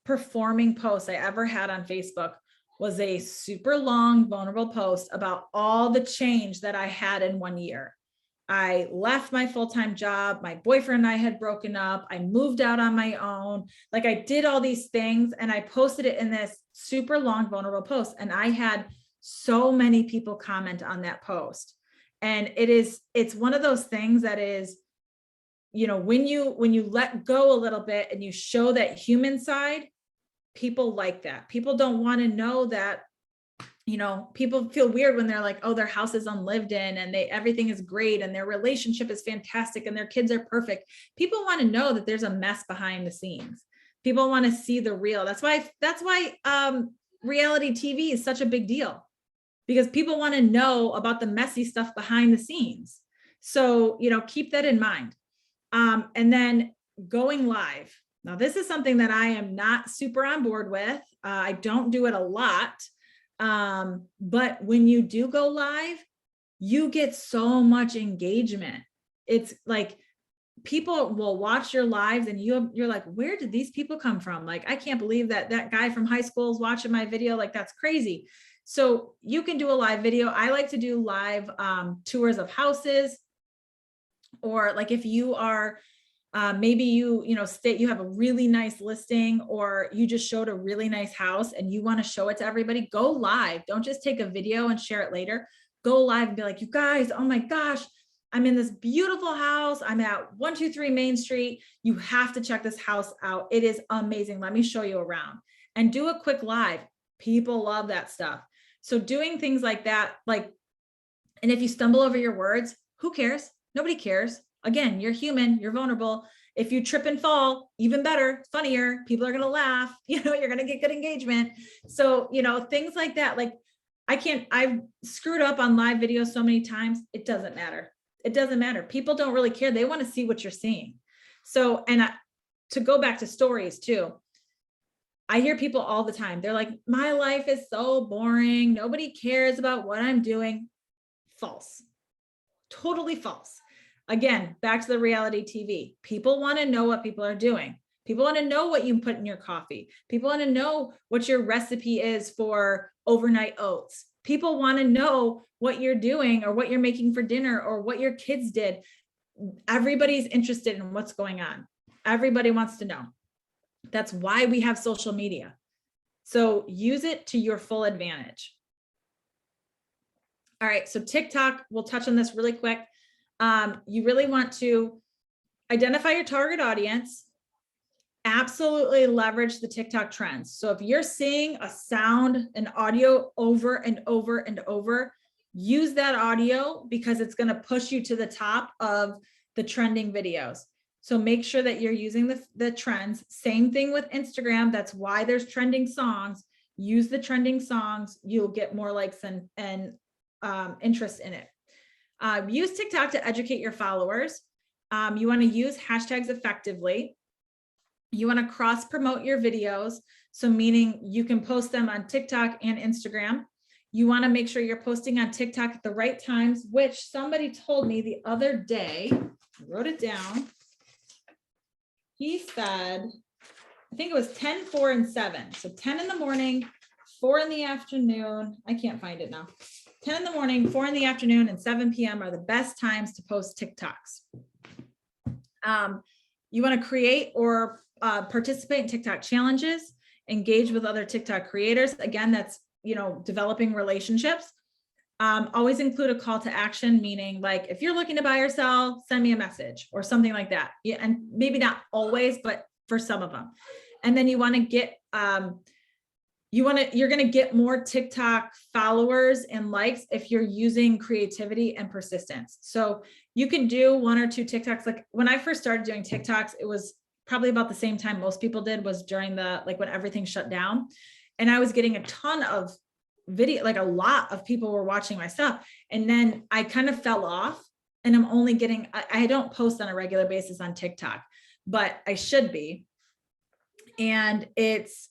performing posts I ever had on Facebook was a super long, vulnerable post about all the change that I had in 1 year. I left my full-time job. My boyfriend and I had broken up. I moved out on my own. Like I did all these things and I posted it in this super long, vulnerable post. And I had so many people comment on that post. And it's one of those things that is, you know, when you let go a little bit and you show that human side, people like that. People don't want to know that you know, people feel weird when they're like, oh, their house is unlived in and everything is great and their relationship is fantastic and their kids are perfect. People want to know that there's a mess behind the scenes. People want to see the real. That's why reality TV is such a big deal, because people want to know about the messy stuff behind the scenes. So, you know, keep that in mind. And then going live. Now, this is something that I am not super on board with. I don't do it a lot. But when you do go live, you get so much engagement. It's like people will watch your lives and you're like, where did these people come from? Like, I can't believe that guy from high school is watching my video. Like, that's crazy. So you can do a live video. I like to do live tours of houses, or like if you are maybe you have a really nice listing, or you just showed a really nice house and you want to show it to everybody, go live. Don't just take a video and share it later. Go live and be like, you guys, oh my gosh, I'm in this beautiful house. I'm at 123 Main Street. You have to check this house out. It is amazing. Let me show you around, and do a quick live. People love that stuff. So doing things like that, and if you stumble over your words, who cares? Nobody cares. Again, you're human, you're vulnerable. If you trip and fall, even better, funnier, people are going to laugh, you're going to get good engagement. So, things like that, I've screwed up on live videos so many times. It doesn't matter. It doesn't matter. People don't really care. They want to see what you're seeing. So, to go back to stories too, I hear people all the time. They're like, my life is so boring. Nobody cares about what I'm doing. False. Totally false. Again, back to the reality TV. People want to know what people are doing. People want to know what you put in your coffee. People want to know what your recipe is for overnight oats. People want to know what you're doing, or what you're making for dinner, or what your kids did. Everybody's interested in what's going on. Everybody wants to know. That's why we have social media. So use it to your full advantage. All right, so TikTok, we'll touch on this really quick. You really want to identify your target audience, absolutely leverage the TikTok trends. So if you're seeing a sound and audio over and over and over, use that audio, because it's going to push you to the top of the trending videos. So make sure that you're using the trends. Same thing with Instagram. That's why there's trending songs. Use the trending songs. You'll get more likes and interest in it. Use TikTok to educate your followers. You want to use hashtags effectively. You want to cross promote your videos. So meaning you can post them on TikTok and Instagram. You want to make sure you're posting on TikTok at the right times, which somebody told me the other day. I wrote it down. He said, I think it was 10, 4, and 7. So 10 in the morning, 4 in the afternoon. I can't find it now. 10 in the morning, 4 in the afternoon, and 7 p.m. are the best times to post TikToks. You want to create or participate in TikTok challenges, engage with other TikTok creators. Again, that's, developing relationships. Always include a call to action, meaning like if you're looking to buy or sell, send me a message or something like that. Yeah, and maybe not always, but for some of them. And then you want to get you're going to get more TikTok followers and likes if you're using creativity and persistence. So you can do 1 or 2 TikToks. Like when I first started doing TikToks, it was probably about the same time most people did, was during when everything shut down. And I was getting a ton of video, like a lot of people were watching my stuff. And then I kind of fell off, and I'm only getting, I don't post on a regular basis on TikTok, but I should be. And it's,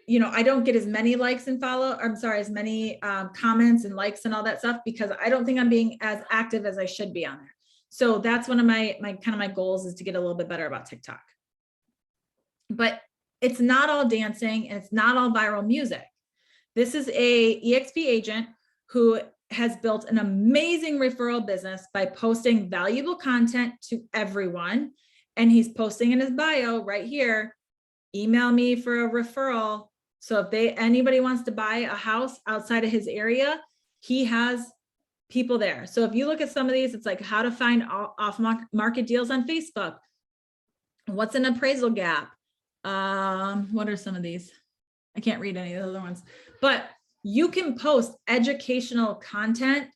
I don't get as many likes and as many comments and likes and all that stuff, because I don't think I'm being as active as I should be on there. So that's one of my goals, is to get a little bit better about TikTok. But it's not all dancing and it's not all viral music. This is a Exp Agent who has built an amazing referral business by posting valuable content to everyone. And he's posting in his bio right here, email me for a referral. So if anybody wants to buy a house outside of his area, he has people there. So if you look at some of these, it's like how to find off market deals on Facebook. What's an appraisal gap? What are some of these? I can't read any of the other ones, but you can post educational content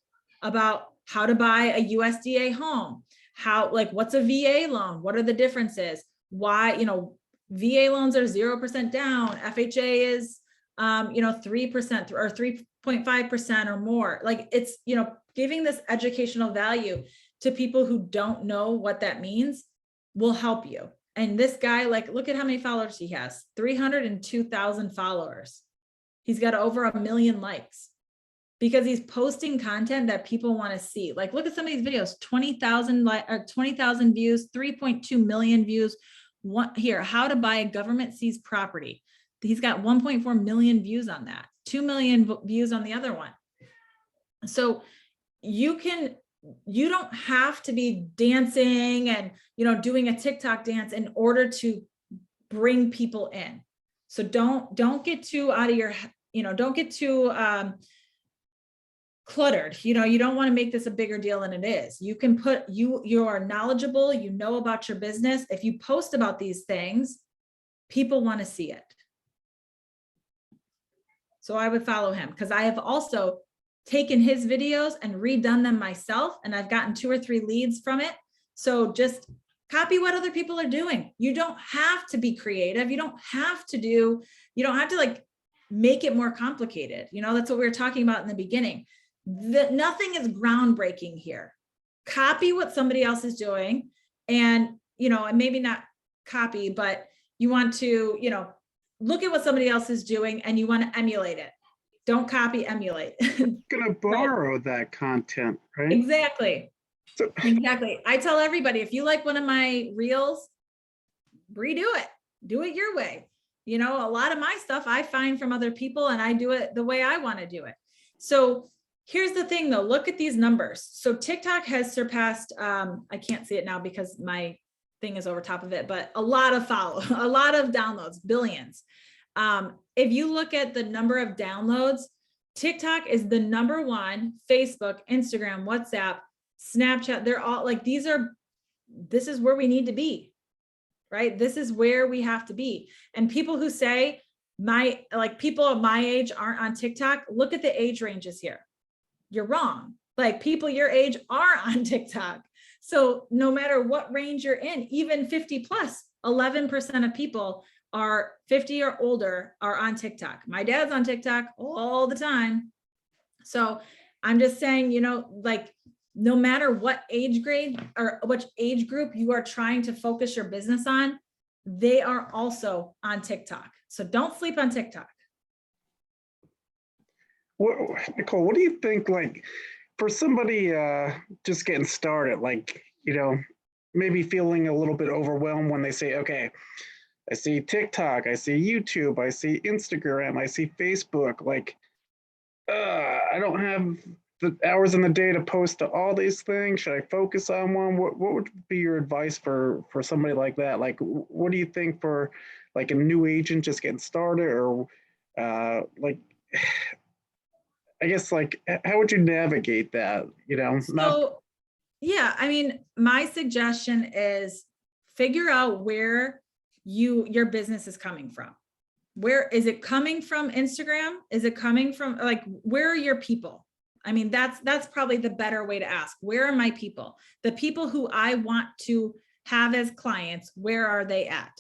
about how to buy a USDA home, how, like, what's a VA loan? What are the differences? Why, VA loans are 0% down. FHA is, 3% or 3.5% or more. Like, it's, giving this educational value to people who don't know what that means will help you. And this guy, like, look at how many followers he has, 302,000 followers. He's got over 1 million likes because he's posting content that people want to see. Like, look at some of these videos, 20,000 views, 3.2 million views. Here, how to buy a government seized property. He's got 1.4 million views on that, 2 million views on the other one. So you don't have to be dancing and, doing a TikTok dance in order to bring people in. So don't get too out of your, don't get too cluttered. You don't want to make this a bigger deal than it is. You can put, you are knowledgeable, about your business. If you post about these things, people want to see it. So I would follow him, because I have also taken his videos and redone them myself, and I've gotten 2 or 3 leads from it. So just copy what other people are doing. You don't have to be creative. You don't have to like make it more complicated. That's what we were talking about in the beginning. Nothing is groundbreaking here. Copy what somebody else is doing, and, and maybe not copy, but you want to, look at what somebody else is doing and you want to emulate it. Don't copy, emulate. Gonna borrow that content, right? Exactly. So, Exactly. I tell everybody, if you like one of my reels, redo it, do it your way. A lot of my stuff I find from other people, and I do it the way I want to do it. So here's the thing though, look at these numbers. So TikTok has surpassed, I can't see it now because my thing is over top of it, but a lot of downloads, billions. If you look at the number of downloads, TikTok is the number one. Facebook, Instagram, WhatsApp, Snapchat, they're all like, this is where we need to be, right? This is where we have to be. And people who say people of my age aren't on TikTok, look at the age ranges here. You're wrong. Like, people your age are on TikTok. So no matter what range you're in, even 50 plus, 11% of people are 50 or older are on TikTok. My dad's on TikTok all the time. So I'm just saying, like, no matter what age grade or which age group you are trying to focus your business on, they are also on TikTok. So don't sleep on TikTok. Nicole, what do you think, like, for somebody just getting started, like, maybe feeling a little bit overwhelmed when they say, okay, I see TikTok, I see YouTube, I see Instagram, I see Facebook, like, I don't have the hours in the day to post to all these things. Should I focus on one? What would be your advice for somebody like that? Like, what do you think for like a new agent just getting started, or like, I guess, like, how would you navigate that? So, yeah, I mean, my suggestion is figure out where your business is coming from. Where is it coming from? Instagram? Is it coming from, like, where are your people? I mean, that's probably the better way to ask. Where are my people? The people who I want to have as clients, where are they at?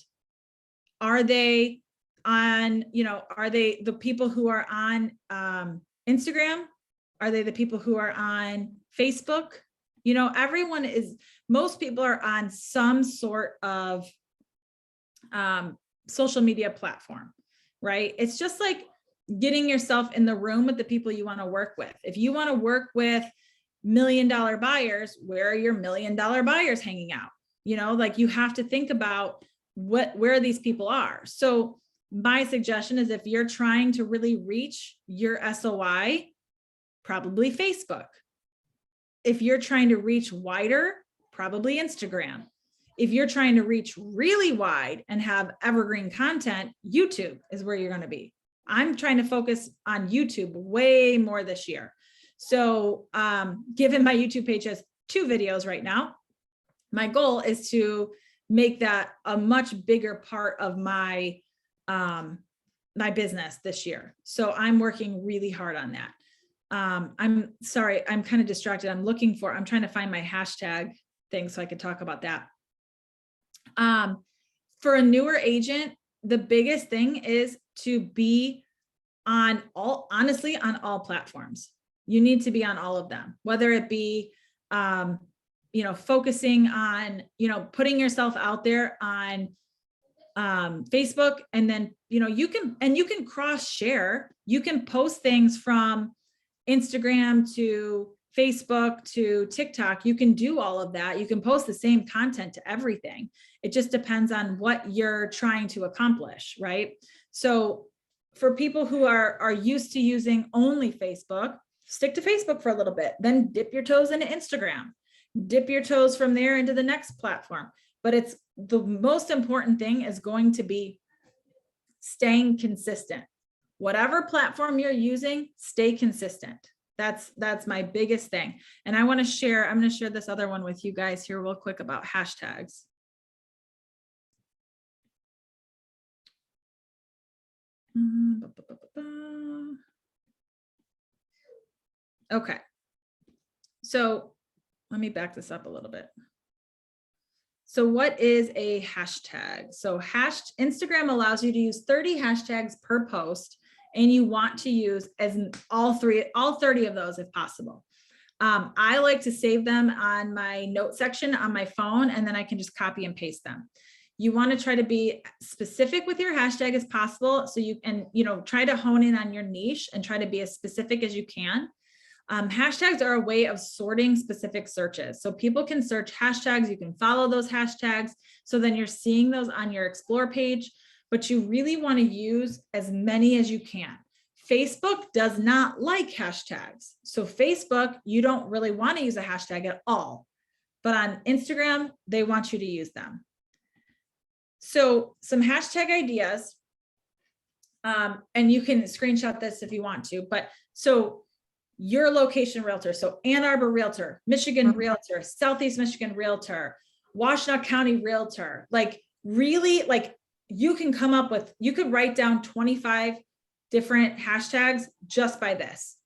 Are they on, are they the people who are on Instagram? Are they the people who are on Facebook? Most people are on some sort of social media platform, right? It's just like getting yourself in the room with the people you want to work with. If you want to work with $1 million buyers, where are your $1 million buyers hanging out? Like, you have to think about where these people are. So my suggestion is, if you're trying to really reach your SOI, probably Facebook. If you're trying to reach wider, probably Instagram. If you're trying to reach really wide and have evergreen content, YouTube is where you're going to be. I'm trying to focus on YouTube way more this year. So given my YouTube page has 2 videos right now, my goal is to make that a much bigger part of my my business this year. So I'm working really hard on that. I'm sorry, I'm kind of distracted. I'm trying to find my hashtag thing so I could talk about that. For a newer agent, the biggest thing is to be on honestly, on all platforms. You need to be on all of them, whether it be, focusing on, putting yourself out there on Facebook, and then, you can cross share. You can post things from Instagram to Facebook to TikTok. You can do all of that. You can post the same content to everything. It just depends on what you're trying to accomplish, right? So for people who are used to using only Facebook, stick to Facebook for a little bit, then dip your toes into Instagram, dip your toes from there into the next platform. But it's the most important thing is going to be staying consistent. Whatever platform you're using, stay consistent. That's my biggest thing. And I'm going to share this other one with you guys here real quick about hashtags. Okay. So let me back this up a little bit. So what is a hashtag? So Instagram allows you to use 30 hashtags per post, and you want to use all 30 of those if possible. I like to save them on my note section on my phone, and then I can just copy and paste them. You want to try to be specific with your hashtag as possible. So you can, try to hone in on your niche and try to be as specific as you can. Hashtags are a way of sorting specific searches. So people can search hashtags, you can follow those hashtags. So then you're seeing those on your explore page, but you really want to use as many as you can. Facebook does not like hashtags. So Facebook, you don't really want to use a hashtag at all, but on Instagram, they want you to use them. So some hashtag ideas, and you can screenshot this if you want to, but so your location realtor. So Ann Arbor realtor, Michigan realtor, Southeast Michigan realtor, Washtenaw County realtor, like really like you can come up with, you could write down 25 different hashtags just by this.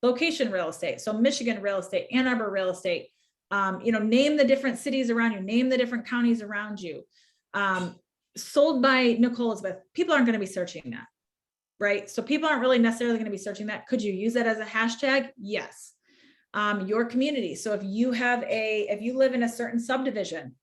Location real estate. So Michigan real estate, Ann Arbor real estate, name the different cities around you, name the different counties around you. Sold by Nicole Elizabeth. People aren't going to be searching that. Right? So people aren't really necessarily going to be searching that. Could you use it as a hashtag? Yes. Your community. So if you live in a certain subdivision,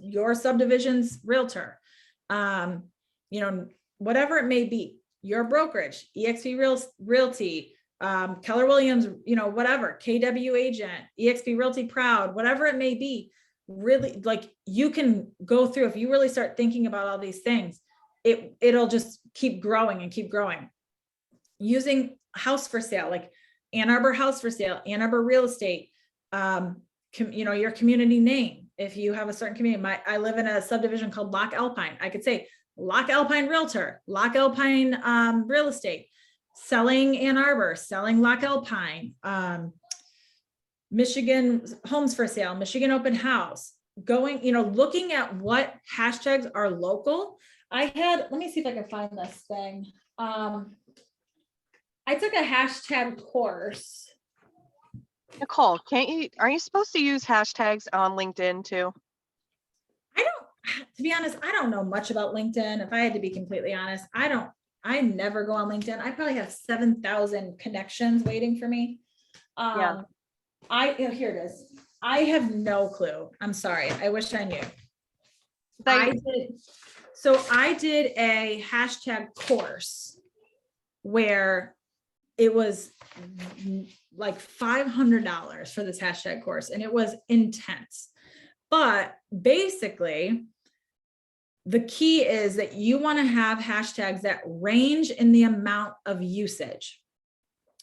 your subdivision's realtor, whatever it may be, your brokerage, Exp Realty, Keller Williams, whatever, KW Agent, Exp Realty Proud, whatever it may be, really like you can go through, if you really start thinking about all these things, it'll just keep growing and keep growing. Using house for sale, like Ann Arbor house for sale, Ann Arbor real estate, your community name. If you have a certain community, I live in a subdivision called Lock Alpine. I could say Lock Alpine realtor, Lock Alpine real estate, selling Ann Arbor, selling Lock Alpine, Michigan homes for sale, Michigan open house, looking at what hashtags are local. Let me see if I can find this thing. I took a hashtag course. Nicole, are you supposed to use hashtags on LinkedIn too? To be honest, I don't know much about LinkedIn. If I had to be completely honest, I never go on LinkedIn. I probably have 7,000 connections waiting for me. Yeah. Here it is. I have no clue. I'm sorry. I wish I knew. I did a hashtag course where it was like $500 for this hashtag course, and it was intense. But basically, the key is that you want to have hashtags that range in the amount of usage.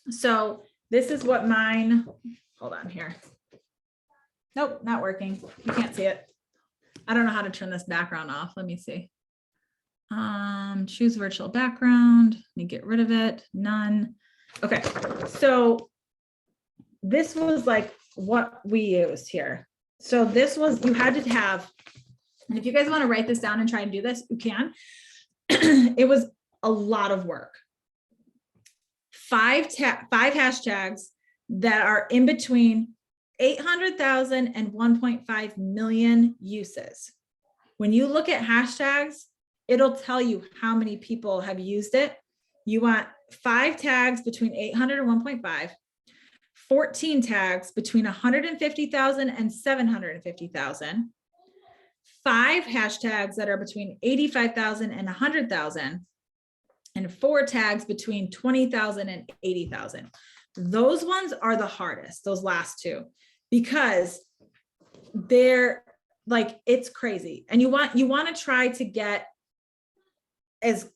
So this is what mine, hold on here. Nope, not working. You can't see it. I don't know how to turn this background off. Let me see. Choose virtual background. Let me get rid of it. None. Okay. So this was like what we used here. So this was, you had to have, and if you guys want to write this down and try and do this, you can. It was a lot of work. 5 hashtags that are in between 800,000 and 1.5 million uses. When you look at hashtags, it'll tell you how many people have used it. You want 5 tags between 800 and 1.5, 14 tags between 150,000 and 750,000, 5 hashtags that are between 85,000 and 100,000, and 4 tags between 20,000 and 80,000. Those ones are the hardest, those last 2, because they're like, it's crazy. And you want to try to get as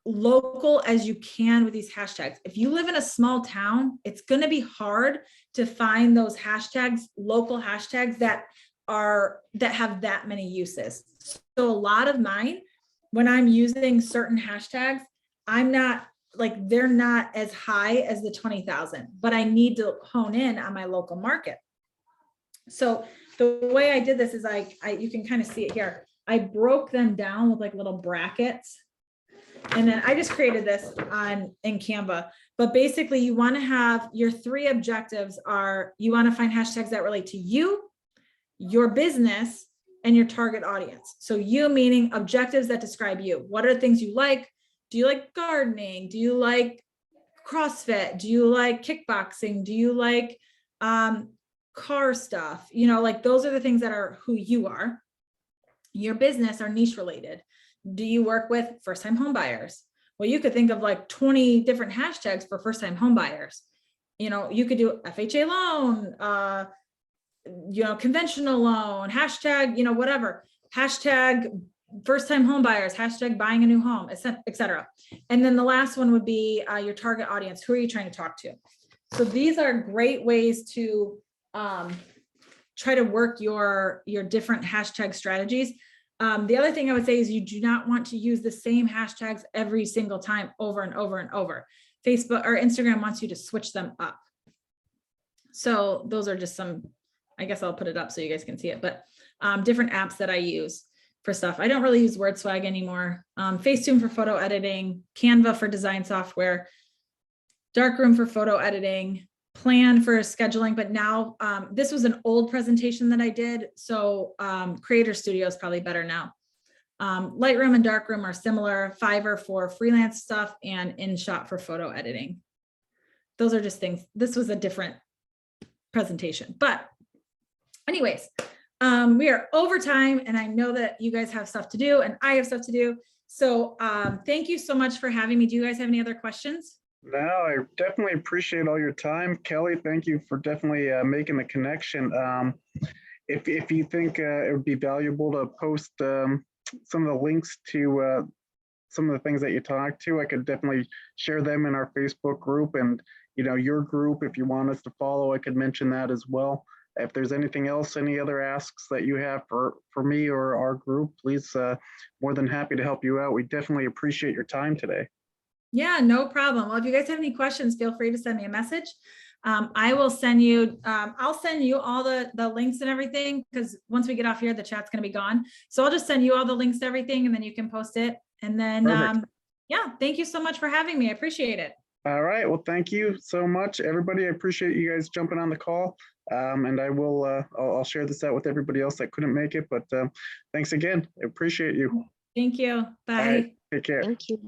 local as you can with these hashtags. If you live in a small town, it's going to be hard to find those hashtags, local hashtags that have that many uses. So a lot of mine, when I'm using certain hashtags, I'm not like, they're not as high as the 20,000, but I need to hone in on my local market. So the way I did this is you can kind of see it here. I broke them down with like little brackets. And then I just created this in Canva, but basically you want to have your 3 objectives are, you want to find hashtags that relate to you, your business, and your target audience. So you meaning objectives that describe you. What are the things you like? Do you like gardening? Do you like CrossFit? Do you like kickboxing? Do you like car stuff? You know, like those are the things that are who you are. Your business are niche related. Do you work with first-time home buyers? Well, you could think of like 20 different hashtags for first-time home buyers. You know, you could do FHA loan, you know, conventional loan, hashtag, you know, whatever, hashtag first-time home buyers, hashtag buying a new home, etc. And then the last one would be your target audience. Who are you trying to talk to? So these are great ways to try to work your different hashtag strategies. The other thing I would say is you do not want to use the same hashtags every single time over and over and over. Facebook or Instagram wants you to switch them up. So those are just some, I guess I'll put it up so you guys can see it, but different apps that I use for stuff. I don't really use WordSwag anymore. Facetune for photo editing, Canva for design software, Darkroom for photo editing, Plan for scheduling, but now this was an old presentation that I did, so Creator Studio is probably better now. Lightroom and Darkroom are similar, Fiverr for freelance stuff, and InShot for photo editing. Those are just things. This was a different presentation, but anyways, we are over time, and I know that you guys have stuff to do, and I have stuff to do. So thank you so much for having me. Do you guys have any other questions? No, I definitely appreciate all your time. Kelly, thank you for definitely making the connection. If you think it would be valuable to post some of the links to some of the things that you talked to, I could definitely share them in our Facebook group, and you know, your group, if you want us to follow, I could mention that as well. If there's anything else, any other asks that you have for me or our group, please, more than happy to help you out. We definitely appreciate your time today. Yeah, no problem. Well, if you guys have any questions, feel free to send me a message. I will send you, I'll send you all the links and everything, because once we get off here, the chat's going to be gone. So I'll just send you all the links to everything, and then you can post it. And then, yeah, thank you so much for having me. I appreciate it. All right. Well, thank you so much, everybody. I appreciate you guys jumping on the call. And I will, I'll share this out with everybody else that couldn't make it, but thanks again. I appreciate you. Thank you. Bye. All right, take care. Thank you.